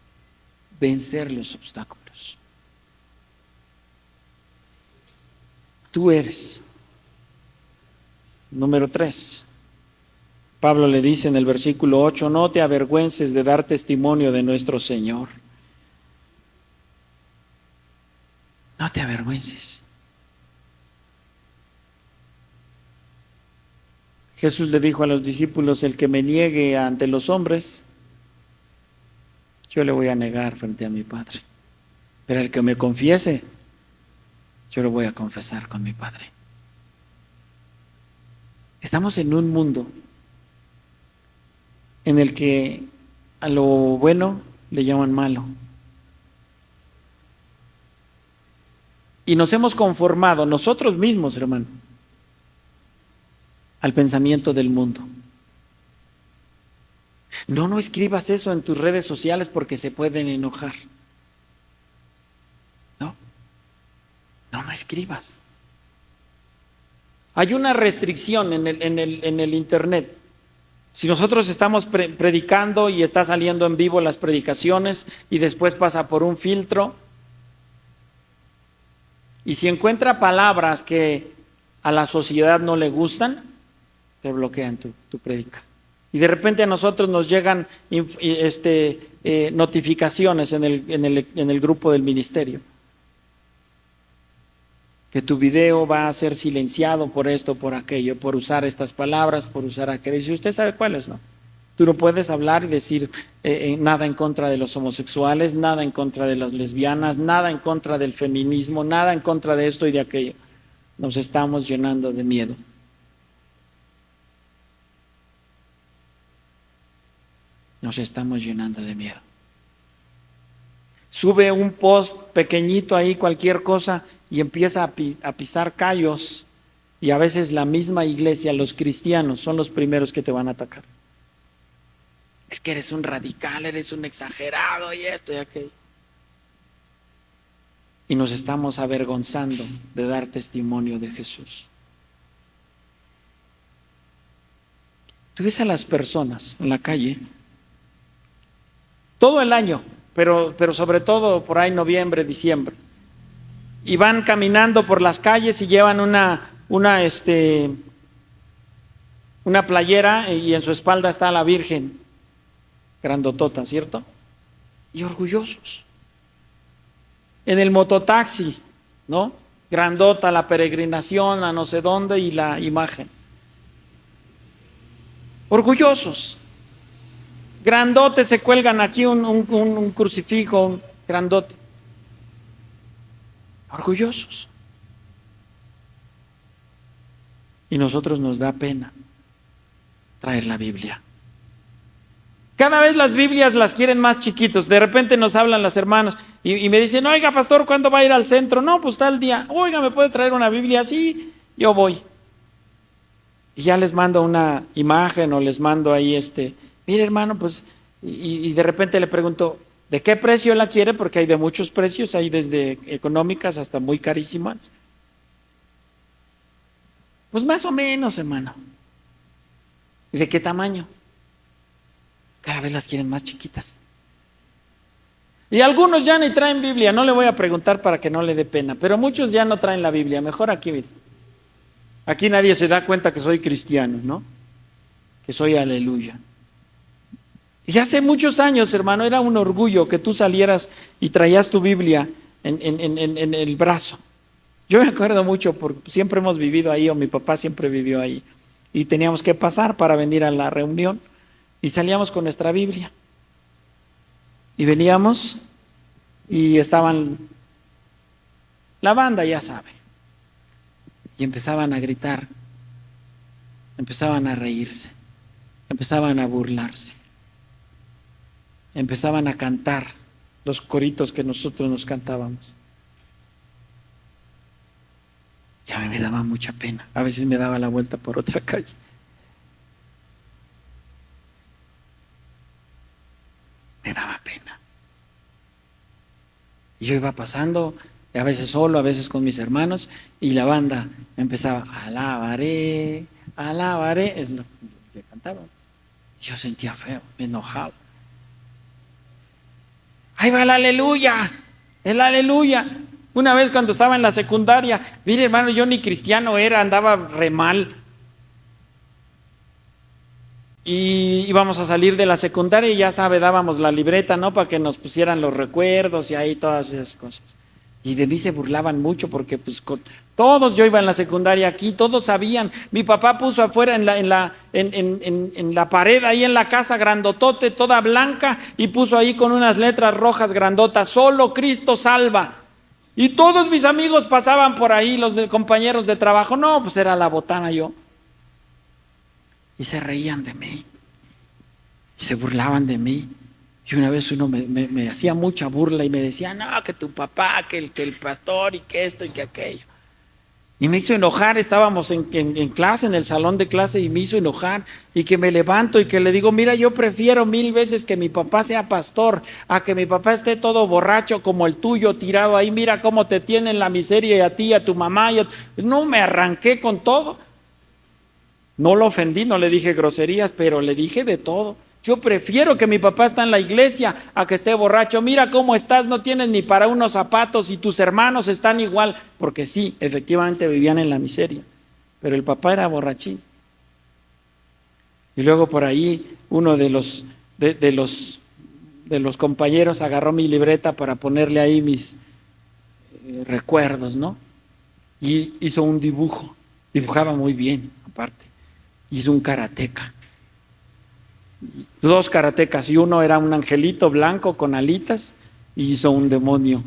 vencer los obstáculos. Tú eres. Número 3. Pablo le dice en el versículo 8, no te avergüences de dar testimonio de nuestro Señor. No te avergüences. Jesús le dijo a los discípulos, el que me niegue ante los hombres, yo le voy a negar frente a mi Padre. Pero el que me confiese, yo lo voy a confesar con mi Padre. Estamos en un mundo en el que a lo bueno le llaman malo. Y nos hemos conformado nosotros mismos, hermano, al pensamiento del mundo. No escribas eso en tus redes sociales porque se pueden enojar. No escribas. Hay una restricción en el internet. Si nosotros estamos predicando y está saliendo en vivo las predicaciones y después pasa por un filtro, y si encuentra palabras que a la sociedad no le gustan, te bloquean tu predica. Y de repente a nosotros nos llegan notificaciones en el grupo del ministerio, que tu video va a ser silenciado por esto, por aquello, por usar estas palabras, por usar aquello. Y si usted sabe cuáles, ¿no? Tú no puedes hablar y decir nada en contra de los homosexuales, nada en contra de las lesbianas, nada en contra del feminismo, nada en contra de esto y de aquello. Nos estamos llenando de miedo. Nos estamos llenando de miedo. Sube un post pequeñito ahí, cualquier cosa, y empieza a pisar callos, y a veces la misma iglesia, los cristianos, son los primeros que te van a atacar. Es que eres un radical, eres un exagerado, y esto y aquello. Y nos estamos avergonzando de dar testimonio de Jesús. Tú ves a las personas en la calle, todo el año, pero sobre todo por ahí noviembre, diciembre, y van caminando por las calles y llevan una playera y en su espalda está la Virgen, grandotota, ¿cierto? Y orgullosos. En el mototaxi, ¿no? Grandota la peregrinación a no sé dónde y la imagen. Orgullosos. Grandote se cuelgan aquí un crucifijo, grandote. Orgullosos. Y nosotros nos da pena traer la Biblia. Cada vez las Biblias las quieren más chiquitos. De repente nos hablan las hermanos y me dicen, oiga pastor, ¿cuándo va a ir al centro? No, pues tal día. Oiga, ¿me puede traer una Biblia? Sí, yo voy. Y ya les mando una imagen o les mando ahí mire hermano, pues, y de repente le pregunto, ¿de qué precio la quiere? Porque hay de muchos precios, hay desde económicas hasta muy carísimas. Pues más o menos, hermano. ¿Y de qué tamaño? Cada vez las quieren más chiquitas. Y algunos ya ni traen Biblia, no le voy a preguntar para que no le dé pena, pero muchos ya no traen la Biblia, mejor aquí, mire. Aquí nadie se da cuenta que soy cristiano, ¿no? Que soy aleluya. Y hace muchos años, hermano, era un orgullo que tú salieras y traías tu Biblia en el brazo. Yo me acuerdo mucho porque siempre hemos vivido ahí, o mi papá siempre vivió ahí. Y teníamos que pasar para venir a la reunión. Y salíamos con nuestra Biblia. Y veníamos y estaban la banda, ya sabe. Y empezaban a gritar, empezaban a reírse, empezaban a burlarse, empezaban a cantar los coritos que nosotros nos cantábamos. Y a mí me daba mucha pena. A veces me daba la vuelta por otra calle. Me daba pena. Y yo iba pasando, a veces solo, a veces con mis hermanos, y la banda empezaba, alabaré, alabaré, es lo que cantaba. Yo sentía feo, me enojaba. Ahí va el aleluya, el aleluya. Una vez cuando estaba en la secundaria, mire hermano, yo ni cristiano era, andaba re mal. Y íbamos a salir de la secundaria y ya sabe, dábamos la libreta, ¿no? Para que nos pusieran los recuerdos y ahí todas esas cosas. Y de mí se burlaban mucho porque pues todos, yo iba en la secundaria aquí, todos sabían. Mi papá puso afuera en la pared, ahí en la casa, grandotote, toda blanca, y puso ahí con unas letras rojas grandotas, solo Cristo salva. Y todos mis amigos pasaban por ahí, los compañeros de trabajo, no, pues era la botana yo. Y se reían de mí, y se burlaban de mí. Y una vez uno me hacía mucha burla y me decía, no, que tu papá, que el pastor, y que esto y que aquello. Y me hizo enojar, estábamos en clase, en el salón de clase, y me hizo enojar, y que me levanto y que le digo, mira, yo prefiero 1000 veces que mi papá sea pastor, a que mi papá esté todo borracho como el tuyo, tirado ahí, mira cómo te tienen la miseria, y a ti, y a tu mamá. No, me arranqué con todo. No lo ofendí, no le dije groserías, pero le dije de todo. Yo prefiero que mi papá esté en la iglesia a que esté borracho. Mira cómo estás, no tienes ni para unos zapatos y tus hermanos están igual. Porque sí, efectivamente vivían en la miseria, pero el papá era borrachín. Y luego por ahí uno de los compañeros agarró mi libreta para ponerle ahí mis recuerdos, ¿no? Y hizo un dibujo, dibujaba muy bien aparte. Hizo un karateca, 2 karatecas, y uno era un angelito blanco con alitas, y hizo un demonio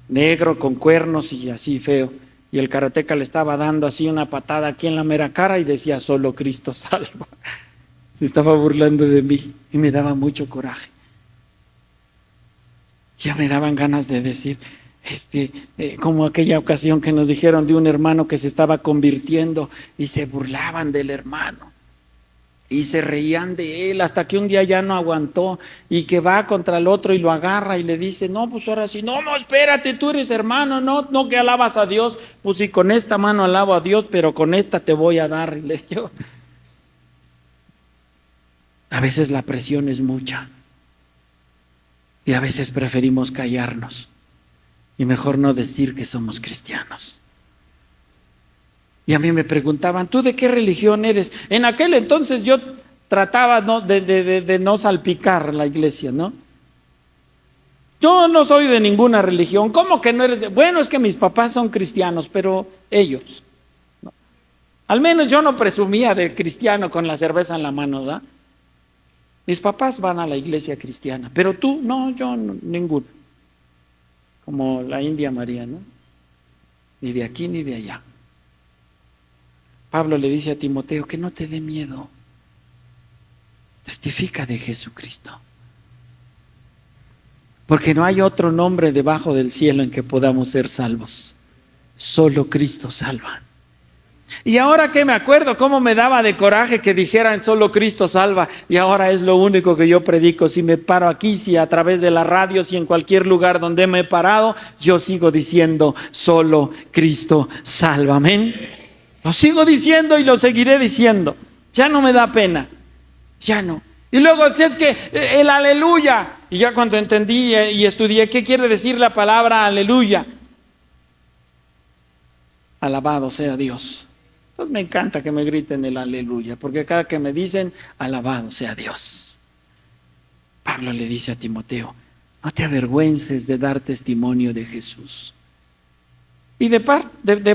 negro con cuernos y así feo, y el karateca le estaba dando así una patada aquí en la mera cara y decía, solo Cristo salva. Se estaba burlando de mí y me daba mucho coraje. Ya me daban ganas de decir, como aquella ocasión que nos dijeron de un hermano que se estaba convirtiendo y se burlaban del hermano y se reían de él hasta que un día ya no aguantó y que va contra el otro y lo agarra y le dice, no, pues ahora sí, no, espérate, tú eres hermano, no que alabas a Dios, pues sí, con esta mano alabo a Dios, pero con esta te voy a dar. Y le dio. A veces la presión es mucha y a veces preferimos callarnos. Y mejor no decir que somos cristianos. Y a mí me preguntaban, ¿tú de qué religión eres? En aquel entonces yo trataba de no salpicar la iglesia, ¿no? Yo no soy de ninguna religión. ¿Cómo que no eres? Bueno, es que mis papás son cristianos, pero ellos, ¿no? Al menos yo no presumía de cristiano con la cerveza en la mano, ¿verdad? Mis papás van a la iglesia cristiana, pero tú, no, yo no, ninguno. Como la India María, ¿no? Ni de aquí ni de allá. Pablo le dice a Timoteo que no te dé miedo. Testifica de Jesucristo. Porque no hay otro nombre debajo del cielo en que podamos ser salvos. Solo Cristo salva. Y ahora que me acuerdo cómo me daba de coraje que dijeran solo Cristo salva, y ahora es lo único que yo predico. Si me paro aquí, si a través de la radio, si en cualquier lugar donde me he parado, yo sigo diciendo solo Cristo salva, amén. Lo sigo diciendo y lo seguiré diciendo. Ya no me da pena, ya no. Y luego si es que el aleluya, y ya cuando entendí y estudié qué quiere decir la palabra aleluya, alabado sea Dios. Entonces me encanta que me griten el aleluya, porque cada que me dicen, alabado sea Dios. Pablo le dice a Timoteo, no te avergüences de dar testimonio de Jesús. Y de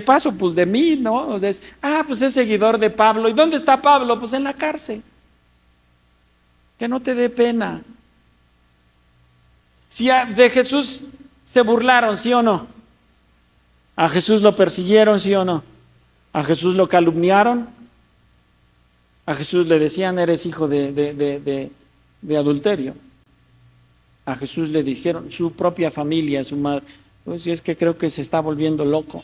paso, pues de mí, ¿no? O sea, pues es seguidor de Pablo. ¿Y dónde está Pablo? Pues en la cárcel. Que no te dé pena. Si de Jesús se burlaron, ¿sí o no? A Jesús lo persiguieron, ¿sí o no? A Jesús lo calumniaron. A Jesús le decían, eres hijo de adulterio. A Jesús le dijeron, su propia familia, su madre. Pues si es que creo que se está volviendo loco.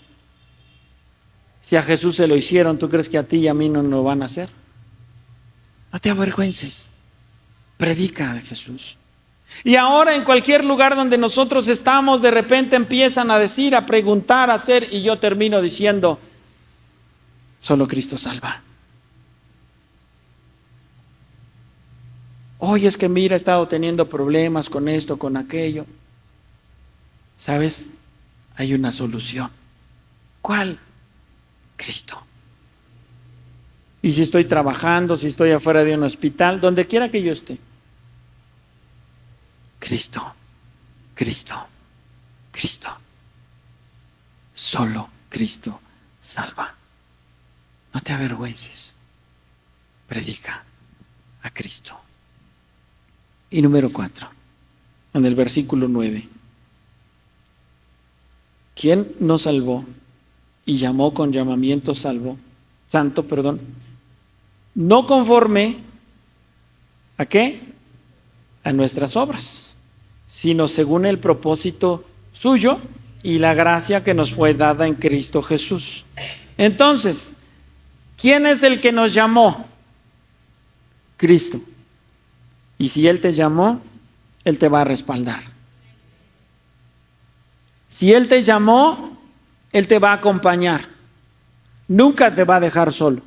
Si a Jesús se lo hicieron, ¿tú crees que a ti y a mí no lo van a hacer? No te avergüences. Predica de Jesús. Y ahora en cualquier lugar donde nosotros estamos, de repente empiezan a decir, a preguntar, a hacer, y yo termino diciendo, solo Cristo salva. Oye, es que mira, he estado teniendo problemas con esto, con aquello. ¿Sabes? Hay una solución. ¿Cuál? Cristo. Y si estoy trabajando, si estoy afuera de un hospital, donde quiera que yo esté, Cristo, Cristo, Cristo. Solo Cristo salva. No te avergüences. Predica a Cristo. Y número 4, en el versículo 9. ¿Quién nos salvó y llamó con llamamiento santo, no conforme ¿a qué? A nuestras obras, sino según el propósito suyo y la gracia que nos fue dada en Cristo Jesús. Entonces, ¿quién es el que nos llamó? Cristo. Y si Él te llamó, Él te va a respaldar. Si Él te llamó, Él te va a acompañar. Nunca te va a dejar solo.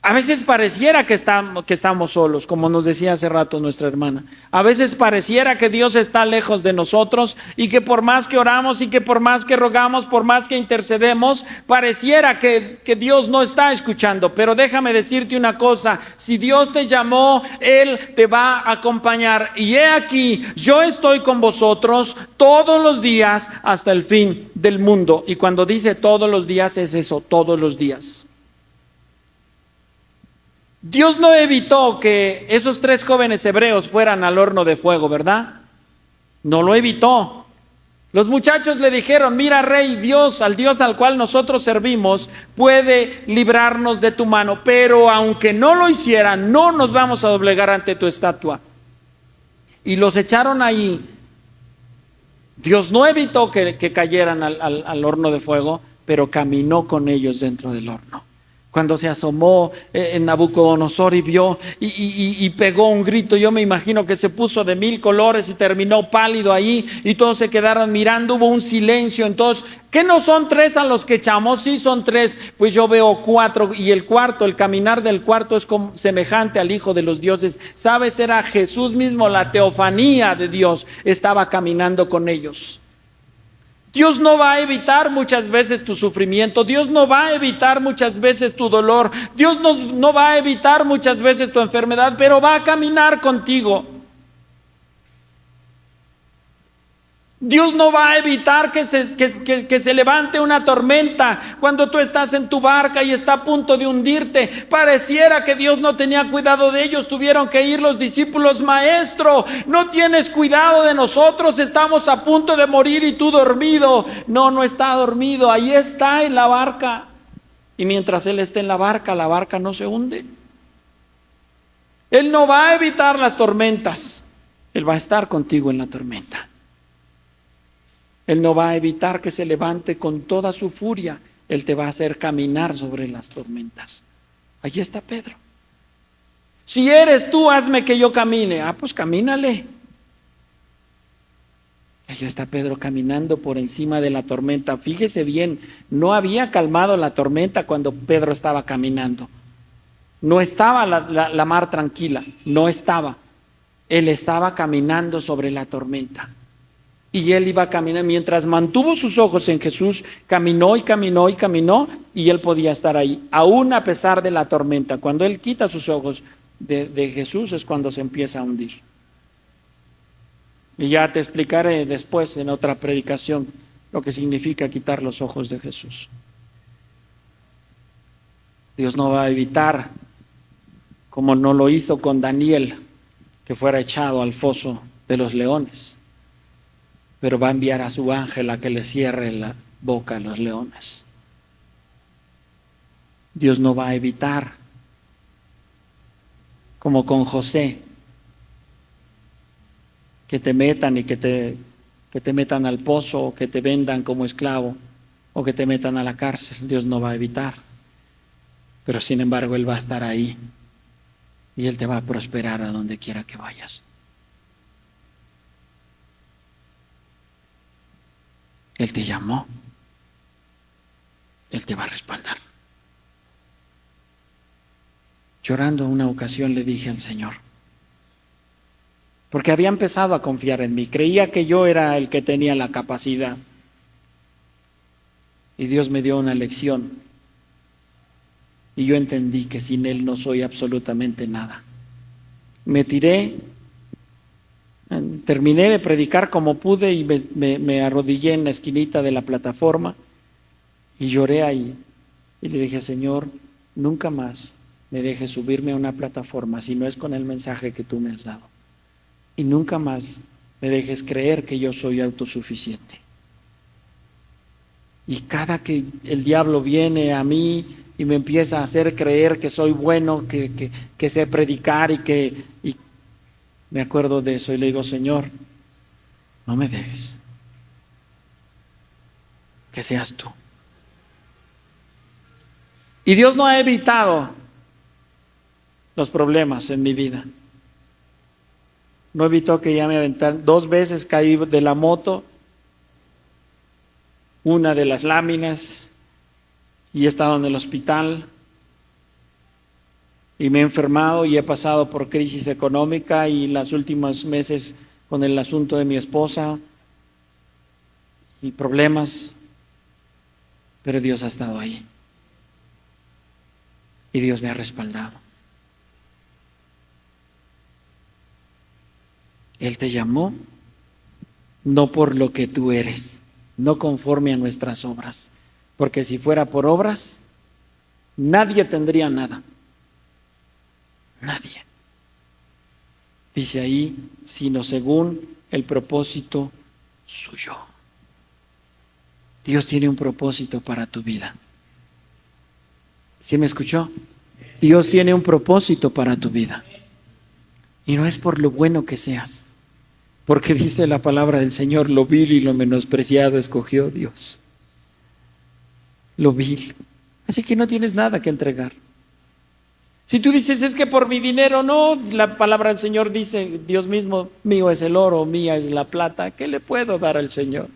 A veces pareciera que estamos solos, como nos decía hace rato nuestra hermana. A veces pareciera que Dios está lejos de nosotros y que por más que oramos y que por más que rogamos, por más que intercedemos, pareciera que Dios no está escuchando. Pero déjame decirte una cosa, si Dios te llamó, Él te va a acompañar. Y he aquí, yo estoy con vosotros todos los días hasta el fin del mundo. Y cuando dice todos los días es eso, todos los días. Dios no evitó que esos 3 jóvenes hebreos fueran al horno de fuego, ¿verdad? No lo evitó. Los muchachos le dijeron, mira, rey, Dios, al Dios al cual nosotros servimos, puede librarnos de tu mano, pero aunque no lo hiciera, no nos vamos a doblegar ante tu estatua. Y los echaron ahí. Dios no evitó que cayeran al horno de fuego, pero caminó con ellos dentro del horno. Cuando se asomó en Nabucodonosor y vio y pegó un grito, yo me imagino que se puso de 1000 colores y terminó pálido ahí y todos se quedaron mirando, hubo un silencio. Entonces, ¿qué no son 3 a los que echamos? Sí son 3, pues yo veo 4 y el cuarto, el caminar del cuarto es como semejante al Hijo de los dioses. ¿Sabes? Era Jesús mismo, la teofanía de Dios estaba caminando con ellos. Dios no va a evitar muchas veces tu sufrimiento, Dios no va a evitar muchas veces tu dolor, Dios no va a evitar muchas veces tu enfermedad, pero va a caminar contigo. Dios no va a evitar que se levante una tormenta cuando tú estás en tu barca y está a punto de hundirte. Pareciera que Dios no tenía cuidado de ellos, tuvieron que ir los discípulos, maestro, no tienes cuidado de nosotros, estamos a punto de morir y tú dormido. No, no está dormido, ahí está en la barca. Y mientras Él esté en la barca no se hunde. Él no va a evitar las tormentas, Él va a estar contigo en la tormenta. Él no va a evitar que se levante con toda su furia. Él te va a hacer caminar sobre las tormentas. Allí está Pedro. Si eres tú, hazme que yo camine. Pues camínale. Allí está Pedro caminando por encima de la tormenta. Fíjese bien, no había calmado la tormenta cuando Pedro estaba caminando. No estaba la mar tranquila, no estaba. Él estaba caminando sobre la tormenta. Y él iba a caminar, mientras mantuvo sus ojos en Jesús, caminó y caminó y caminó, y él podía estar ahí, aún a pesar de la tormenta. Cuando él quita sus ojos de Jesús es cuando se empieza a hundir. Y ya te explicaré después en otra predicación lo que significa quitar los ojos de Jesús. Dios no va a evitar, como no lo hizo con Daniel, que fuera echado al foso de los leones, pero va a enviar a su ángel a que le cierre la boca a los leones. Dios no va a evitar, como con José, que te metan y que te metan al pozo, o que te vendan como esclavo, o que te metan a la cárcel. Dios no va a evitar, pero sin embargo Él va a estar ahí y Él te va a prosperar a donde quiera que vayas. Él te llamó, Él te va a respaldar. Llorando una ocasión le dije al Señor, porque había empezado a confiar en mí, creía que yo era el que tenía la capacidad, y Dios me dio una lección, y yo entendí que sin Él no soy absolutamente nada. Me tiré, terminé de predicar como pude y me arrodillé en la esquinita de la plataforma y lloré ahí, y le dije, Señor, nunca más me dejes subirme a una plataforma si no es con el mensaje que tú me has dado. Y nunca más me dejes creer que yo soy autosuficiente. Y cada que el diablo viene a mí y me empieza a hacer creer que soy bueno, que sé predicar y me acuerdo de eso y le digo, Señor, no me dejes, que seas tú. Y Dios no ha evitado los problemas en mi vida. No evitó que ya me aventaran. 2 veces caí de la moto, una de las láminas, y he estado en el hospital y me he enfermado y he pasado por crisis económica y los últimos meses con el asunto de mi esposa y problemas, pero Dios ha estado ahí y Dios me ha respaldado. Él te llamó no por lo que tú eres, no conforme a nuestras obras, porque si fuera por obras, nadie tendría nada. Nadie. Dice ahí, sino según el propósito suyo. Dios tiene un propósito para tu vida. ¿Sí me escuchó? Dios tiene un propósito para tu vida. Y no es por lo bueno que seas, porque dice la palabra del Señor, lo vil y lo menospreciado escogió Dios. Lo vil. Así que no tienes nada que entregar. Si tú dices, es que por mi dinero, no, la palabra del Señor dice, Dios mismo, mío es el oro, mía es la plata, ¿qué le puedo dar al Señor?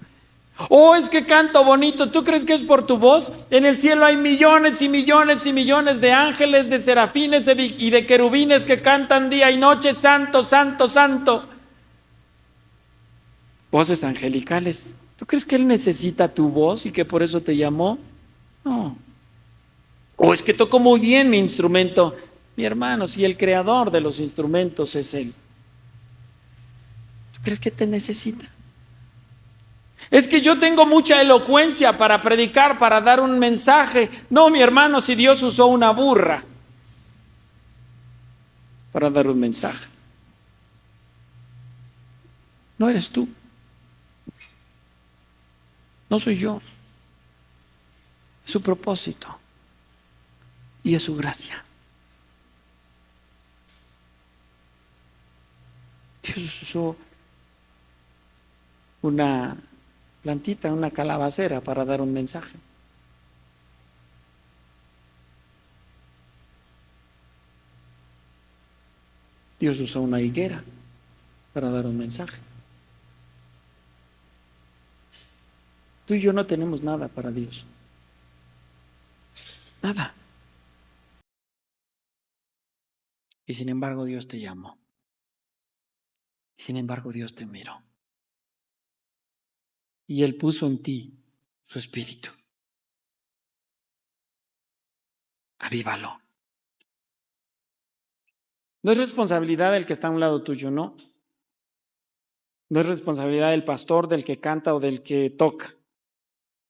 Oh, es que canto bonito, ¿tú crees que es por tu voz? En el cielo hay millones y millones y millones de ángeles, de serafines y de querubines que cantan día y noche, santo, santo, santo. Voces angelicales. ¿Tú crees que Él necesita tu voz y que por eso te llamó? No. O es que toco muy bien mi instrumento. Mi hermano, si el creador de los instrumentos es Él, ¿tú crees que te necesita? Es que yo tengo mucha elocuencia para predicar, para dar un mensaje. No, mi hermano, si Dios usó una burra para dar un mensaje. No eres tú. No soy yo. Es su propósito y es su gracia. Dios usó una plantita, una calabacera para dar un mensaje. Dios usó una higuera para dar un mensaje. Tú y yo no tenemos nada para Dios. Nada. Y sin embargo Dios te llamó. Y sin embargo Dios te miró. Y Él puso en ti su espíritu. Avívalo. No es responsabilidad del que está a un lado tuyo, no. No es responsabilidad del pastor, del que canta o del que toca.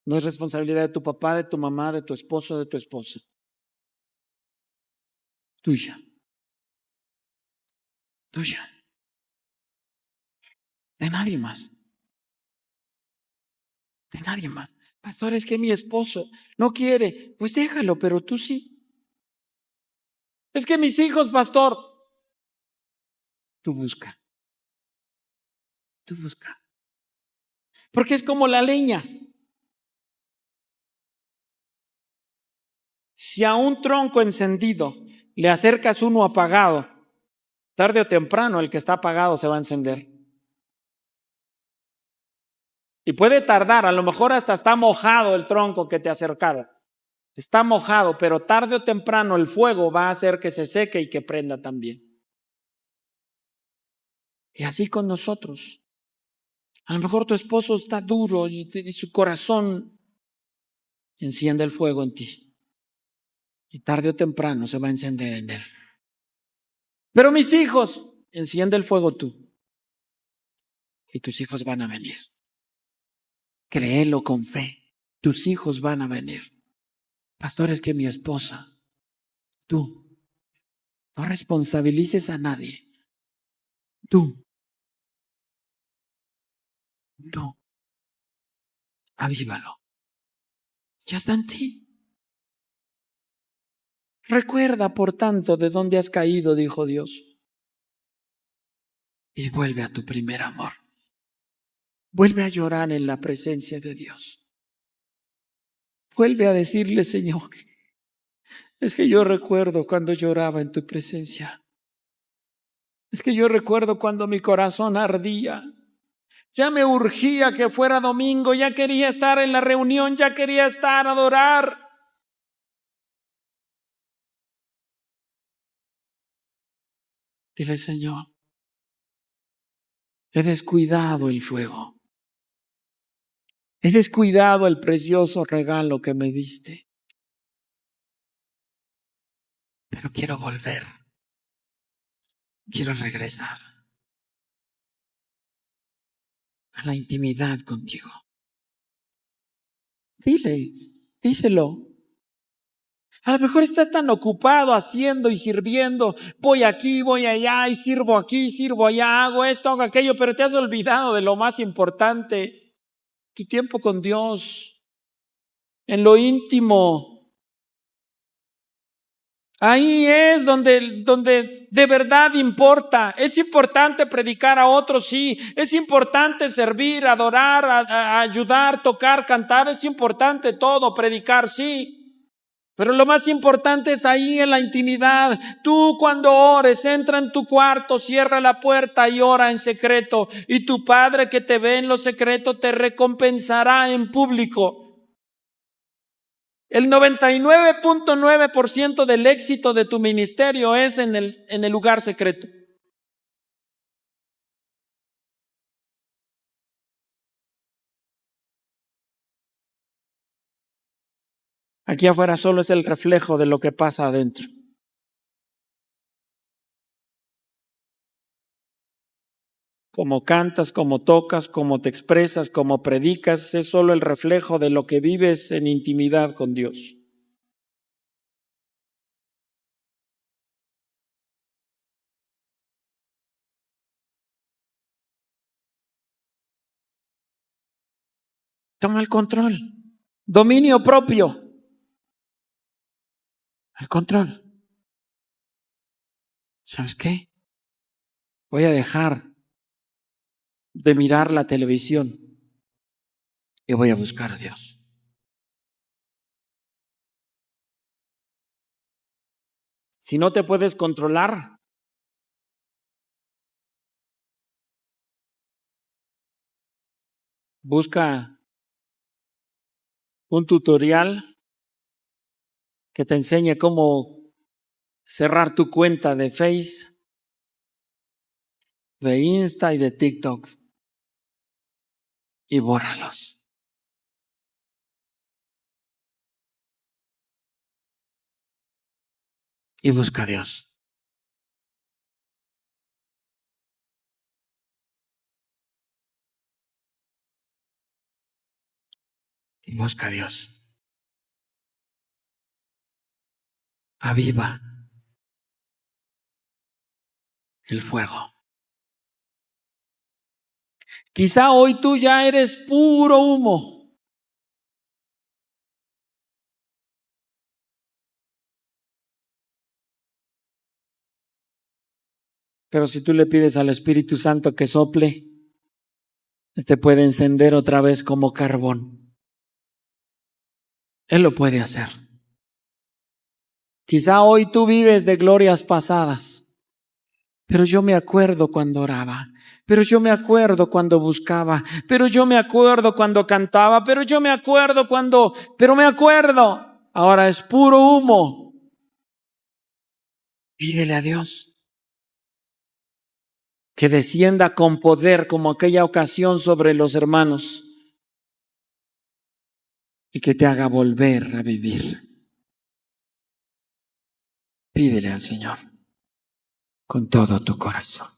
No es responsabilidad de tu papá, de tu mamá, de tu esposo, de tu esposa. Tuya. Tuya. De nadie más. De nadie más. Pastor, es que mi esposo no quiere. Pues déjalo, pero tú sí. Es que mis hijos, pastor. Tú busca. Tú busca. Porque es como la leña. Si a un tronco encendido le acercas uno apagado, tarde o temprano el que está apagado se va a encender. Y puede tardar, a lo mejor hasta está mojado el tronco que te acercaron. Está mojado, pero tarde o temprano el fuego va a hacer que se seque y que prenda también. Y así con nosotros. A lo mejor tu esposo está duro y su corazón enciende el fuego en ti. Y tarde o temprano se va a encender en él. Pero mis hijos, enciende el fuego tú. Y tus hijos van a venir. Créelo con fe. Tus hijos van a venir. Pastor, es que mi esposa, tú, no responsabilices a nadie. Tú, avívalo. Ya está en ti. Recuerda, por tanto, de dónde has caído, dijo Dios, y vuelve a tu primer amor. Vuelve a llorar en la presencia de Dios. Vuelve a decirle, Señor, es que yo recuerdo cuando lloraba en tu presencia. Es que yo recuerdo cuando mi corazón ardía. Ya me urgía que fuera domingo, ya quería estar en la reunión, ya quería estar a adorar. Dile, Señor, he descuidado el fuego. He descuidado el precioso regalo que me diste. Pero quiero volver. Quiero regresar a la intimidad contigo. Díselo. A lo mejor estás tan ocupado haciendo y sirviendo. Voy aquí, voy allá y sirvo aquí, sirvo allá, hago esto, hago aquello, pero te has olvidado de lo más importante. Tu tiempo con Dios, en lo íntimo. Ahí es donde de verdad importa. Es importante predicar a otros, sí. Es importante servir, adorar, a ayudar, tocar, cantar. Es importante todo, predicar, sí. Pero lo más importante es ahí en la intimidad. Tú cuando ores, entra en tu cuarto, cierra la puerta y ora en secreto. Y tu Padre que te ve en lo secreto te recompensará en público. El 99.9% del éxito de tu ministerio es en el lugar secreto. Aquí afuera solo es el reflejo de lo que pasa adentro. Como cantas, como tocas, como te expresas, como predicas, es solo el reflejo de lo que vives en intimidad con Dios. Toma el control. Dominio propio. El control. ¿Sabes qué? Voy a dejar de mirar la televisión y voy a buscar a Dios. Si no te puedes controlar, busca un tutorial que te enseñe cómo cerrar tu cuenta de Face, de Insta y de TikTok y bórralos. Y busca a Dios. y busca a Dios. Aviva el fuego. Quizá hoy tú ya eres puro humo. Pero si tú le pides al Espíritu Santo que sople, te puede encender otra vez como carbón. Él lo puede hacer. Quizá hoy tú vives de glorias pasadas, pero yo me acuerdo cuando oraba, pero yo me acuerdo cuando buscaba, pero yo me acuerdo cuando cantaba, pero yo me acuerdo cuando, pero me acuerdo. Ahora es puro humo. Pídele a Dios que descienda con poder como aquella ocasión sobre los hermanos y que te haga volver a vivir. Pídele al Señor con todo tu corazón.